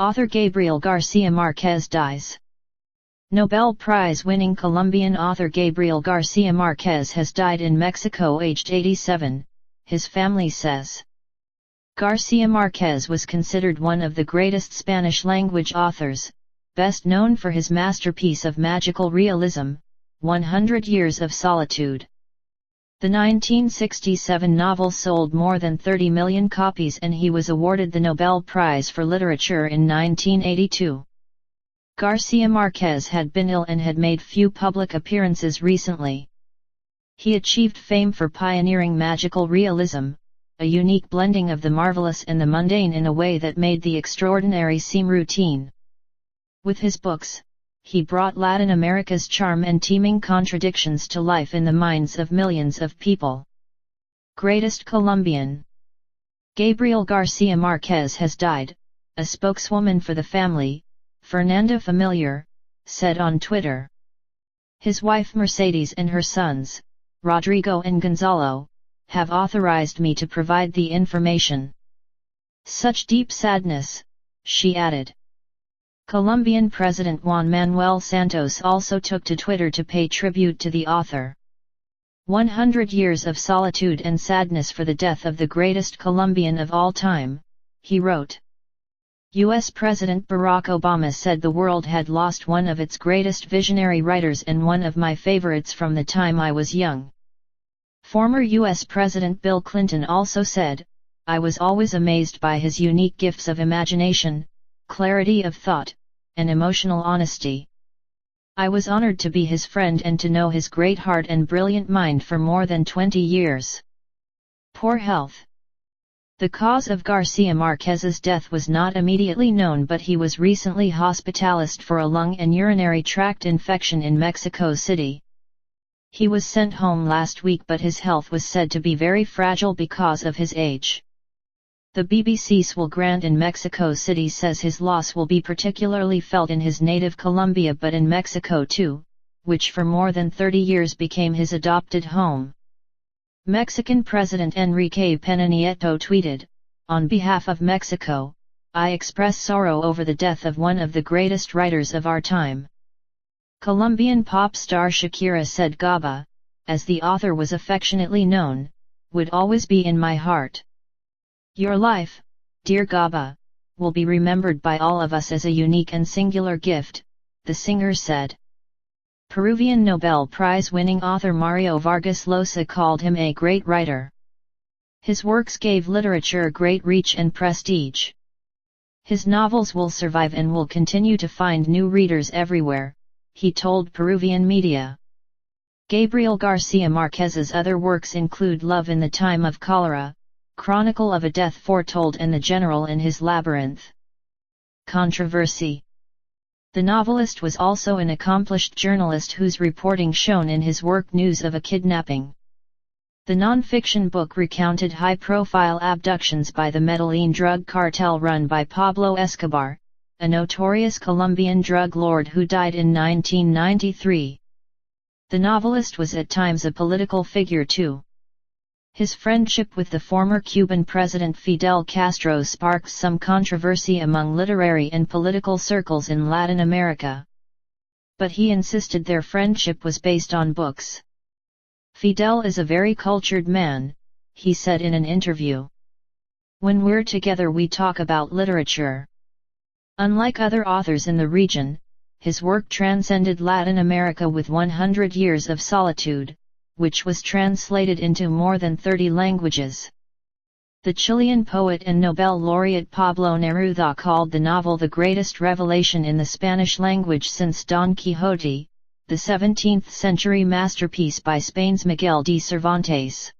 Author Gabriel Garcia Marquez dies. Nobel Prize-winning Colombian author Gabriel Garcia Marquez has died in Mexico aged 87, his family says. Garcia Marquez was considered one of the greatest Spanish-language authors, best known for his masterpiece of magical realism, 100 Years of Solitude. The 1967 novel sold more than 30 million copies and he was awarded the Nobel Prize for Literature in 1982. Garcia Marquez had been ill and had made few public appearances recently. He achieved fame for pioneering magical realism, a unique blending of the marvelous and the mundane in a way that made the extraordinary seem routine. With his books, he brought Latin America's charm and teeming contradictions to life in the minds of millions of people. Greatest Colombian. Gabriel Garcia Marquez has died, a spokeswoman for the family, Fernanda Familiar, said on Twitter. His wife Mercedes and her sons, Rodrigo and Gonzalo, have authorized me to provide the information. Such deep sadness, she added. Colombian President Juan Manuel Santos also took to Twitter to pay tribute to the author. 100 years of solitude and sadness for the death of the greatest Colombian of all time, he wrote. U.S. President Barack Obama said the world had lost one of its greatest visionary writers and one of my favorites from the time I was young. Former U.S. President Bill Clinton also said, I was always amazed by his unique gifts of imagination, clarity of thought, and emotional honesty. I was honored to be his friend and to know his great heart and brilliant mind for more than 20 years. Poor health. The cause of Garcia Marquez's death was not immediately known, but he was recently hospitalized for a lung and urinary tract infection in Mexico City. He was sent home last week, but his health was said to be very fragile because of his age. The BBC's Will Grant in Mexico City says his loss will be particularly felt in his native Colombia but in Mexico too, which for more than 30 years became his adopted home. Mexican President Enrique Peña Nieto tweeted, on behalf of Mexico, I express sorrow over the death of one of the greatest writers of our time. Colombian pop star Shakira said Gaba, as the author was affectionately known, would always be in my heart. Your life, dear Gaba, will be remembered by all of us as a unique and singular gift, the singer said. Peruvian Nobel Prize-winning author Mario Vargas Llosa called him a great writer. His works gave literature great reach and prestige. His novels will survive and will continue to find new readers everywhere, he told Peruvian media. Gabriel Garcia Marquez's other works include Love in the Time of Cholera, Chronicle of a Death Foretold and The General in His Labyrinth. Controversy. The novelist was also an accomplished journalist whose reporting shone in his work News of a Kidnapping. The non-fiction book recounted high-profile abductions by the Medellin drug cartel run by Pablo Escobar, a notorious Colombian drug lord who died in 1993. The novelist was at times a political figure too. His friendship with the former Cuban president Fidel Castro sparked some controversy among literary and political circles in Latin America. But he insisted their friendship was based on books. Fidel is a very cultured man, he said in an interview. When we're together we talk about literature. Unlike other authors in the region, his work transcended Latin America with 100 Years of Solitude, which was translated into more than 30 languages. The Chilean poet and Nobel laureate Pablo Neruda called the novel the greatest revelation in the Spanish language since Don Quixote, the 17th-century masterpiece by Spain's Miguel de Cervantes.